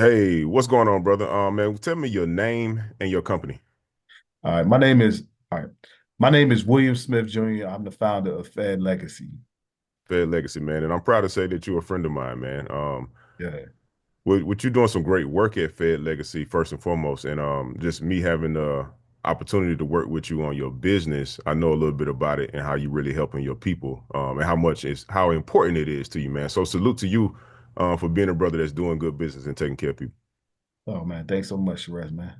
Hey, what's going on, brother? Man, tell me your name and your company. All right, my name is all right. My name is William Smith Jr. I'm the founder of Fed Legacy. Fed Legacy, man, and I'm proud to say that you're a friend of mine, man. Yeah. With you doing some great work at Fed Legacy first and foremost, and just me having the opportunity to work with you on your business, I know a little bit about it and how you really helping your people, and how important it is to you, man. So salute to you, for being a brother that's doing good business and taking care of people. Oh man, thanks so much, Suresh, man.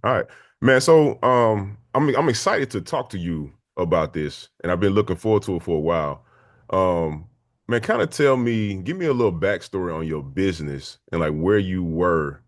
All right, man. So I'm excited to talk to you about this, and I've been looking forward to it for a while. Um, man, kind of give me a little backstory on your business and like where you were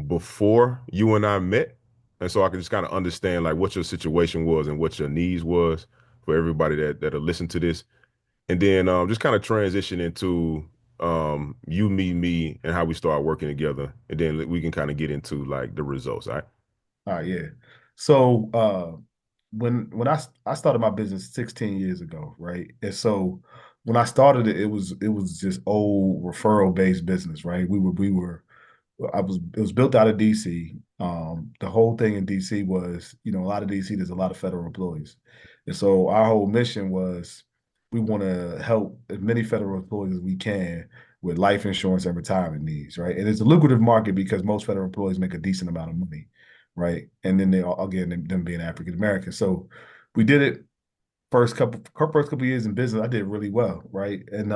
before you and I met, and so I can just kind of understand like what your situation was and what your needs was for everybody that'll listen to this, and then just kind of transition into you meet me and how we start working together, and then we can kind of get into like the results. All right. All right, yeah. So when I started my business 16 years ago, right? And so when I started it, it was just old referral based business, right? We were it was built out of DC. The whole thing in DC was, a lot of DC, there's a lot of federal employees. And so our whole mission was we want to help as many federal employees as we can with life insurance and retirement needs, right? And it's a lucrative market because most federal employees make a decent amount of money, right? And then they all, again, them being African American. So we did it first couple years in business. I did really well, right? And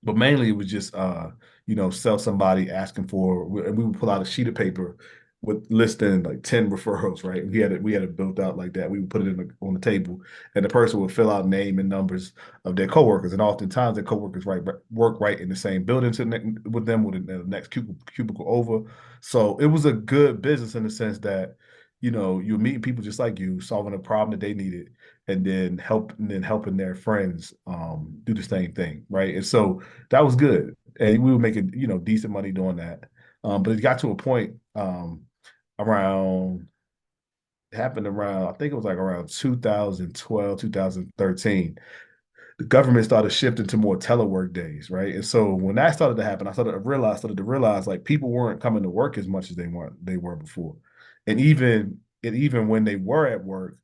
but mainly it was just sell somebody asking for, and we would pull out a sheet of paper with listing like 10 referrals, right? And we had it built out like that. We would put it on the table, and the person would fill out name and numbers of their coworkers, and oftentimes their coworkers work right in the same building with them, with the next cubicle over. So it was a good business in the sense that you're meeting people just like you, solving a problem that they needed, and then helping their friends do the same thing, right? And so that was good, and we were making decent money doing that. But it got to a point around it happened around, I think it was like around 2012, 2013. The government started shifting to more telework days, right? And so when that started to happen, I started to realize like people weren't coming to work as much as they were before. And even when they were at work,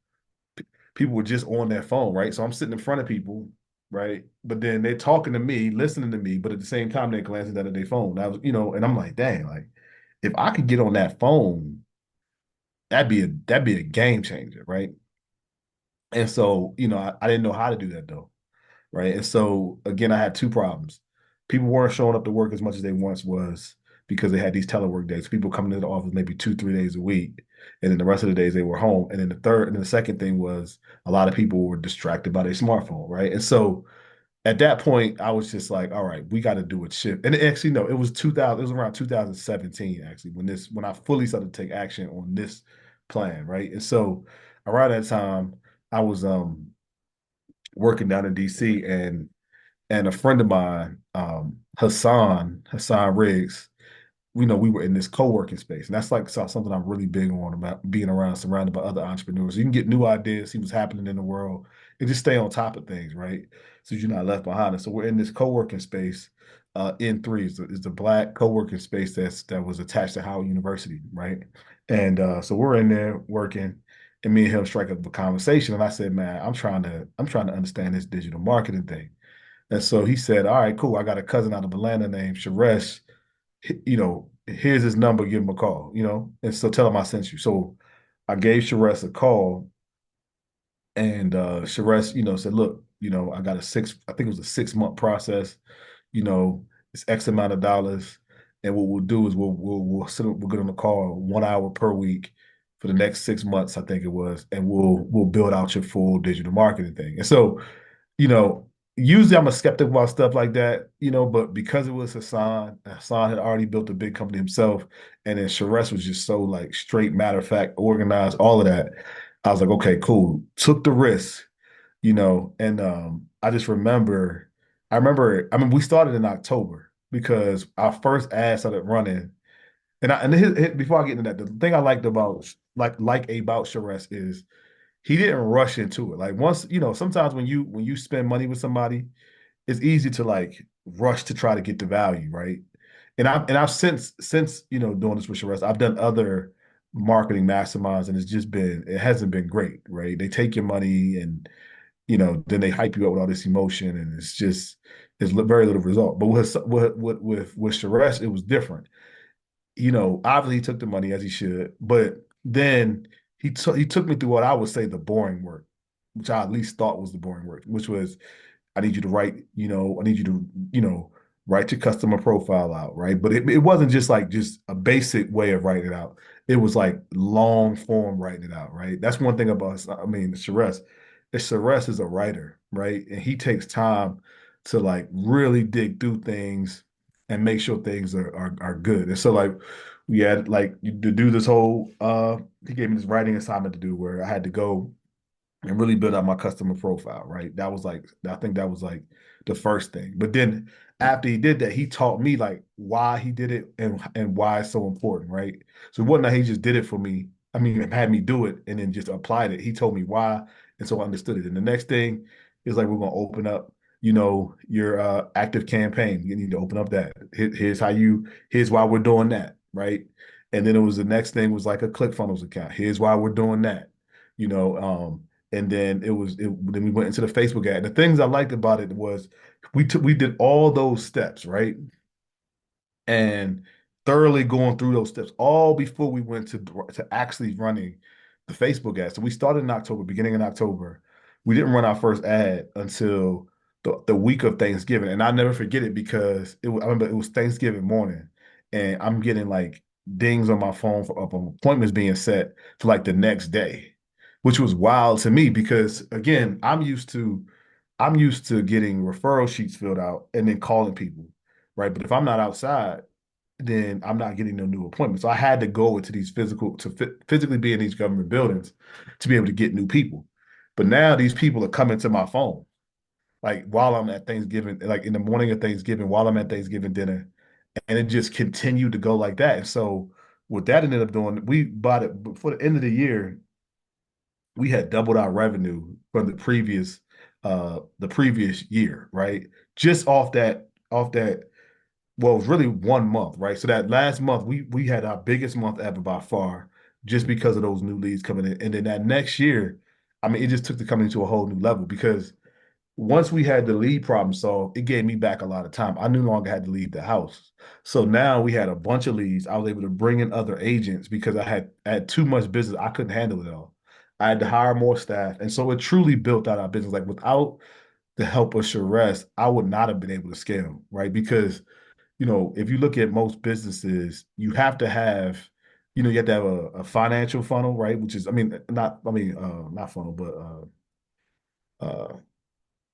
people were just on their phone, right? So I'm sitting in front of people, right? But then they're talking to me, listening to me, but at the same time they're glancing down at their phone. And I'm like, dang, like if I could get on that phone, that'd be a game changer, right? And so, I didn't know how to do that though, right? And so again, I had two problems. People weren't showing up to work as much as they once was because they had these telework days. People coming into the office maybe 2, 3 days a week, and then the rest of the days they were home. And then the second thing was a lot of people were distracted by their smartphone, right? And so at that point, I was just like, all right, we got to do a shift. And actually, no, it was 2000. It was around 2017 actually when I fully started to take action on this plan, right? And so around that time, I was working down in DC, and a friend of mine, Hassan Riggs, we were in this co-working space. And that's like something I'm really big on, about being around, surrounded by other entrepreneurs. You can get new ideas, see what's happening in the world, and just stay on top of things, right? So you're not left behind. And so we're in this co-working space. N3 is the black co-working space that was attached to Howard University, right? And so we're in there working, and me and him strike up a conversation. And I said, man, I'm trying to understand this digital marketing thing. And so he said, all right, cool. I got a cousin out of Atlanta named Suresh. Here's his number, give him a call, and so tell him I sent you. So I gave Suresh a call, and Suresh, said, look, I got I think it was a 6 month process, it's X amount of dollars. And what we'll do is we'll get on the call 1 hour per week for the next 6 months, I think it was, and we'll build out your full digital marketing thing. And so you know, usually I'm a skeptic about stuff like that, but because it was Hassan had already built a big company himself, and then Sharesh was just so like straight, matter of fact, organized, all of that. I was like, okay, cool. Took the risk, and I mean, we started in October because our first ad started running. Before I get into that, the thing I liked about about Sharesh is he didn't rush into it. Like once, sometimes when you spend money with somebody, it's easy to like rush to try to get the value, right? I've since doing this with Sherez, I've done other marketing masterminds, and it hasn't been great, right? They take your money and then they hype you up with all this emotion, and it's very little result. But with Suresh, it was different. Obviously he took the money as he should, but then he took me through what I would say the boring work, which I at least thought was the boring work, which was I need you to write, I need you to, write your customer profile out, right? But it wasn't just a basic way of writing it out. It was like long form writing it out, right? That's one thing about, I mean, Suresh is a writer, right? And he takes time to like really dig through things and make sure things are good. And so like we had like to do this whole he gave me this writing assignment to do where I had to go and really build out my customer profile, right? I think that was like the first thing. But then after he did that, he taught me like why he did it and why it's so important, right? So it wasn't that he just did it for me. I mean, had me do it and then just applied it. He told me why, and so I understood it. And the next thing is like we're gonna open up, your active campaign. You need to open up that. Here's why we're doing that, right? And then it was the next thing was like a ClickFunnels account. Here's why we're doing that. You know, and then then we went into the Facebook ad. The things I liked about it was we did all those steps, right? And thoroughly going through those steps all before we went to actually running the Facebook ad. So we started in October, beginning in October. We didn't run our first ad until the week of Thanksgiving. And I'll never forget it because I remember it was Thanksgiving morning and I'm getting like dings on my phone for appointments being set for like the next day, which was wild to me because again, I'm used to getting referral sheets filled out and then calling people, right? But if I'm not outside, then I'm not getting no new appointments. So I had to go into these physically be in these government buildings to be able to get new people. But now these people are coming to my phone, like while I'm at Thanksgiving, like in the morning of Thanksgiving, while I'm at Thanksgiving dinner, and it just continued to go like that. And so what that ended up doing, we bought it before the end of the year we had doubled our revenue from the previous year, right? Just off that well, it was really 1 month, right? So that last month we had our biggest month ever by far just because of those new leads coming in. And then that next year, I mean, it just took the company to a whole new level because once we had the lead problem solved, it gave me back a lot of time. I no longer had to leave the house. So now we had a bunch of leads. I was able to bring in other agents because I had too much business. I couldn't handle it all. I had to hire more staff. And so it truly built out our business. Like without the help of Sherez, I would not have been able to scale, right? Because, if you look at most businesses, you have to have a financial funnel, right? Which is, not funnel, but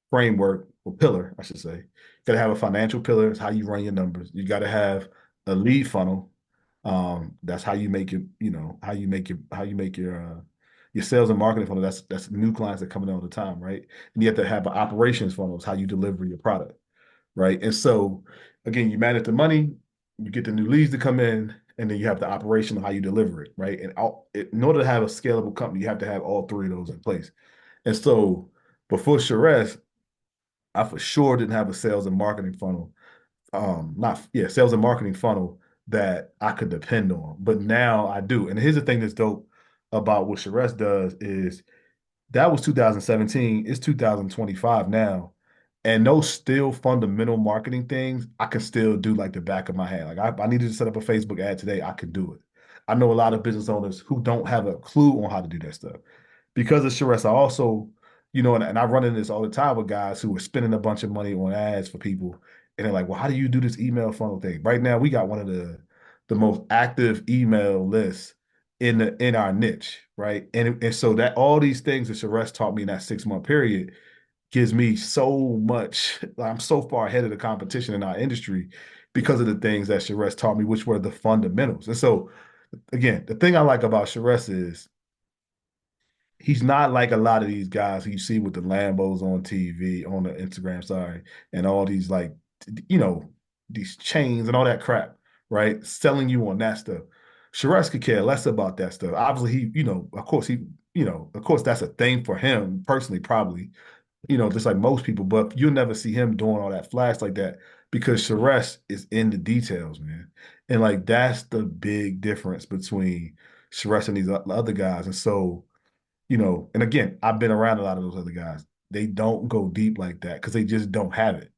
framework or pillar, I should say. You got to have a financial pillar. It's how you run your numbers. You got to have a lead funnel. That's how you make it. Your sales and marketing funnel. That's new clients that come in all the time, right? And you have to have an operations funnel. It's how you deliver your product, right? And so, again, you manage the money, you get the new leads to come in, and then you have the operation of how you deliver it, right? And in order to have a scalable company, you have to have all three of those in place. And so, before Sherez, I for sure didn't have a sales and marketing funnel. Not yeah, sales and marketing funnel that I could depend on. But now I do. And here's the thing that's dope about what Sherez does is that was 2017. It's 2025 now. And those still fundamental marketing things, I can still do like the back of my hand. Like I needed to set up a Facebook ad today, I could do it. I know a lot of business owners who don't have a clue on how to do that stuff because of Sherez, I also, and I run into this all the time with guys who are spending a bunch of money on ads for people. And they're like, well, how do you do this email funnel thing? Right now, we got one of the most active email lists in our niche, right? And so that all these things that Sherez taught me in that 6 month period gives me so much, I'm so far ahead of the competition in our industry because of the things that Sherez taught me, which were the fundamentals. And so again, the thing I like about Sherez is he's not like a lot of these guys who you see with the Lambos on TV, on the Instagram, sorry, and all these like, you know, these chains and all that crap, right? Selling you on that stuff. Sherez could care less about that stuff. Obviously, of course, that's a thing for him personally, probably, just like most people, but you'll never see him doing all that flash like that. because Suresh is in the details, man. And like that's the big difference between Suresh and these other guys. And so, and again, I've been around a lot of those other guys. They don't go deep like that because they just don't have it.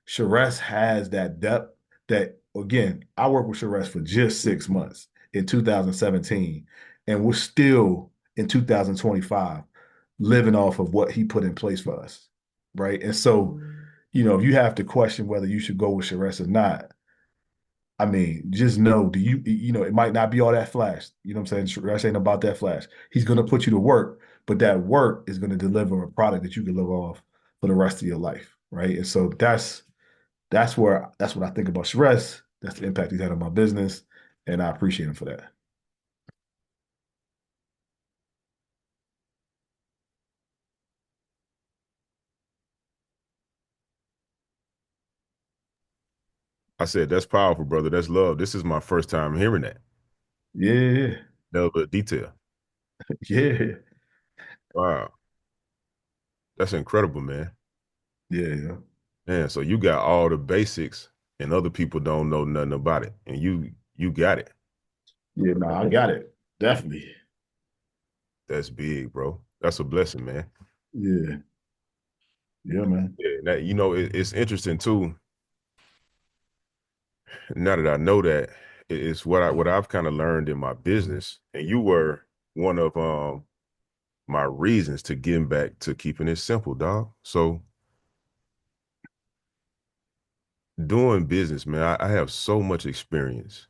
Suresh has that depth that, again, I worked with Suresh for just 6 months in 2017, and we're still in 2025 living off of what he put in place for us. Right. And so, if you have to question whether you should go with Suresh or not, I mean, just know, it might not be all that flash. You know what I'm saying? Suresh ain't about that flash. He's going to put you to work, but that work is going to deliver a product that you can live off for the rest of your life. Right. And so that's what I think about Suresh. That's the impact he's had on my business. And I appreciate him for that. I said, that's powerful, brother. That's love. This is my first time hearing that. Yeah. That little detail. Yeah. Wow. That's incredible, man. Yeah. Man, so you got all the basics and other people don't know nothing about it. And you got it. Yeah. No, I got it. Definitely. That's big, bro. That's a blessing, man. Yeah. Yeah, man. Yeah, that it's interesting too. Now that I know that, it's what I've kind of learned in my business. And you were one of my reasons to getting back to keeping it simple, dog. So doing business, man, I have so much experience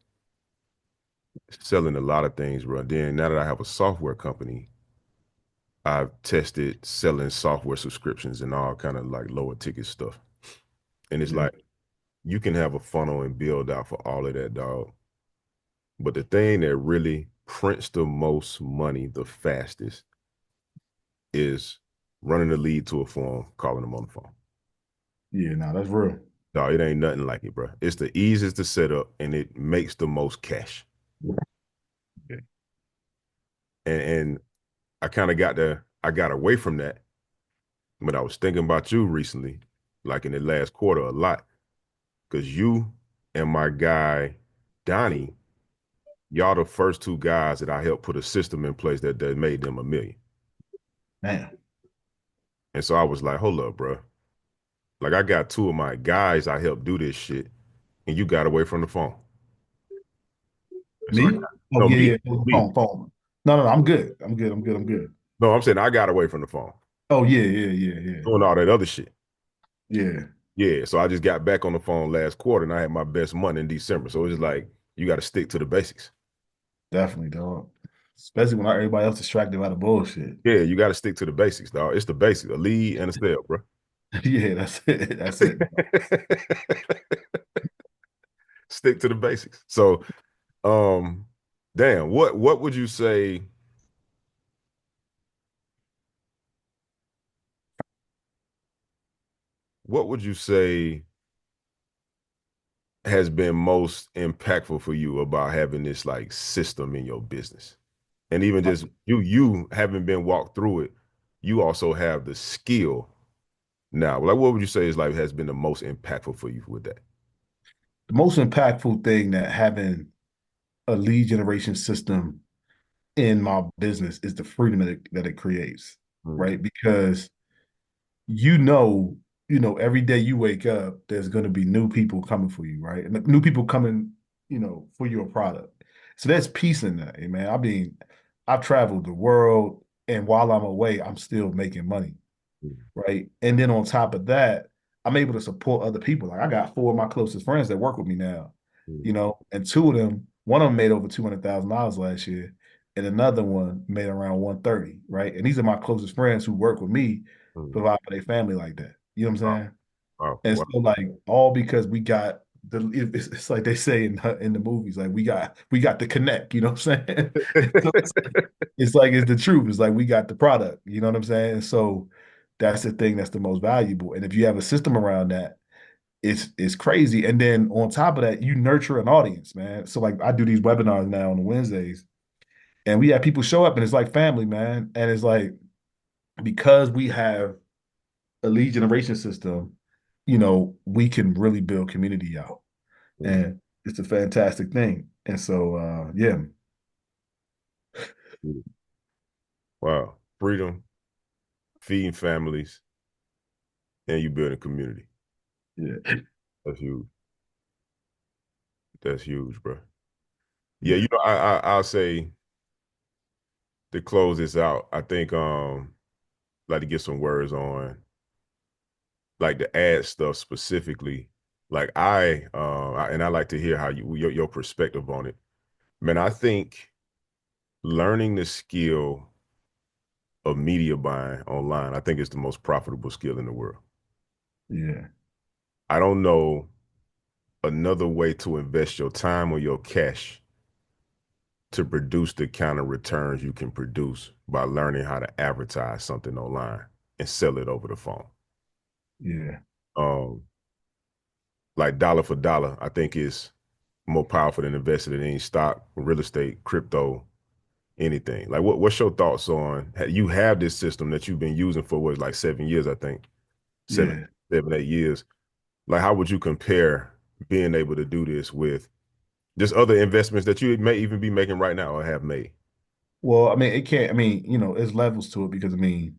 selling a lot of things, bro. Then now that I have a software company, I've tested selling software subscriptions and all kind of like lower ticket stuff. And it's Yeah. like you can have a funnel and build out for all of that, dog. But the thing that really prints the most money the fastest is running a lead to a phone, calling them on the phone. Yeah. No, that's real. No, it ain't nothing like it, bro. It's the easiest to set up and it makes the most cash. Yeah. And I got away from that, but I was thinking about you recently, like in the last quarter a lot, because you and my guy Donnie, y'all the first two guys that I helped put a system in place that made them a million. Man. And so I was like, hold up, bro. Like I got two of my guys I helped do this shit, and you got away from the phone. And so I Me? got Oh, no yeah. me, Yeah. me. Phone, phone. No, no, no. I'm good. I'm good. I'm good. I'm good. No, I'm saying I got away from the phone, Oh, yeah. Yeah. Yeah. Yeah. doing all that other shit. Yeah. Yeah, so I just got back on the phone last quarter, and I had my best month in December. So it's just like you got to stick to the basics. Definitely, dog. Especially when everybody else distracted by the bullshit. Yeah, you got to stick to the basics, dog. It's the basics, a lead and a sale, bro. Yeah, that's it. That's it. Stick to the basics. So, um, damn, what would you say? What would you say has been most impactful for you about having this like system in your business? And even just you having been walked through it, you also have the skill now. Like, what would you say is like has been the most impactful for you with that? The most impactful thing that having a lead generation system in my business is the freedom that it creates, Mm, right? Because you know, every day you wake up, there's going to be new people coming for you, right? And new people coming, for your product. So there's peace in that, man. I mean, I've traveled the world, and while I'm away, I'm still making money, mm, right? And then on top of that, I'm able to support other people. Like I got four of my closest friends that work with me now, mm, and two of them, one of them made over $200,000 last year, and another one made around 130, right? And these are my closest friends who work with me, mm. provide for their family like that. You know what I'm Wow, saying? wow, And wow. so like all because we got it's like they say in the movies, like we got the connect, you know what I'm saying? So it's the truth. It's like we got the product, you know what I'm saying? So that's the thing that's the most valuable. And if you have a system around that, it's crazy. And then on top of that, you nurture an audience, man. So like I do these webinars now on Wednesdays, and we have people show up, and it's like family, man. And it's like because we have a lead generation system, we can really build community out. Mhm. And it's a fantastic thing. And so yeah, Wow. Freedom, feeding families, and you building community. yeah, That's huge. That's huge, bro. Yeah, yeah, I'll say to close this out, I think like to get some words on like the ad stuff specifically. Like and I like to hear how your perspective on it. Man, I think learning the skill of media buying online, I think is the most profitable skill in the world. yeah, I don't know another way to invest your time or your cash to produce the kind of returns you can produce by learning how to advertise something online and sell it over the phone. yeah, Um, like dollar for dollar, I think is more powerful than investing in any stock, real estate, crypto, anything. Like what's your thoughts on you have this system that you've been using for what like 7 years, I think. Seven, yeah. 7, 8 years. Like how would you compare being able to do this with just other investments that you may even be making right now or have made? Well, I mean, it can't, I mean, there's levels to it because I mean,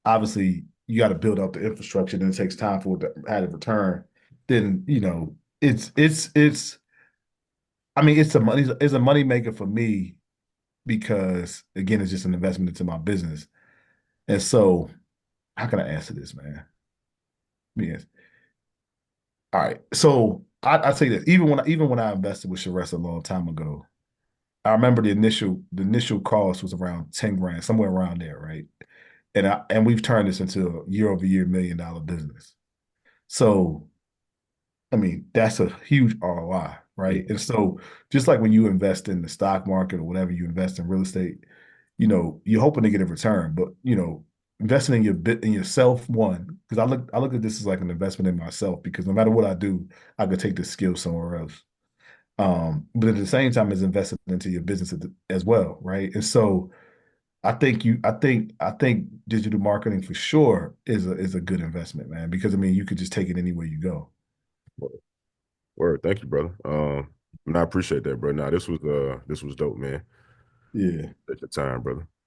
obviously you got to build up the infrastructure and it takes time for it to have a return. Then, it's I mean, it's a money maker for me because again, it's just an investment into my business. And so how can I answer this, man? Yes. All right. So I'd say this. Even when I invested with Suresh a long time ago, I remember the initial cost was around 10 grand, somewhere around there, right? And we've turned this into a year-over-year $1 million business. So I mean, that's a huge ROI, Yeah. right? And so just like when you invest in the stock market or whatever you invest in real estate, you're hoping to get a return, but investing in your bit in yourself, one, because I look at this as like an investment in myself because no matter what I do, I could take this skill somewhere else. But at the same time, it's invested into your business as well, right? And so I think digital marketing for sure is a good investment, man, because I mean you could just take it anywhere you go. Word. Word. Thank you, brother. And I appreciate that, bro. Nah, this was dope, man. Yeah. At the time, brother.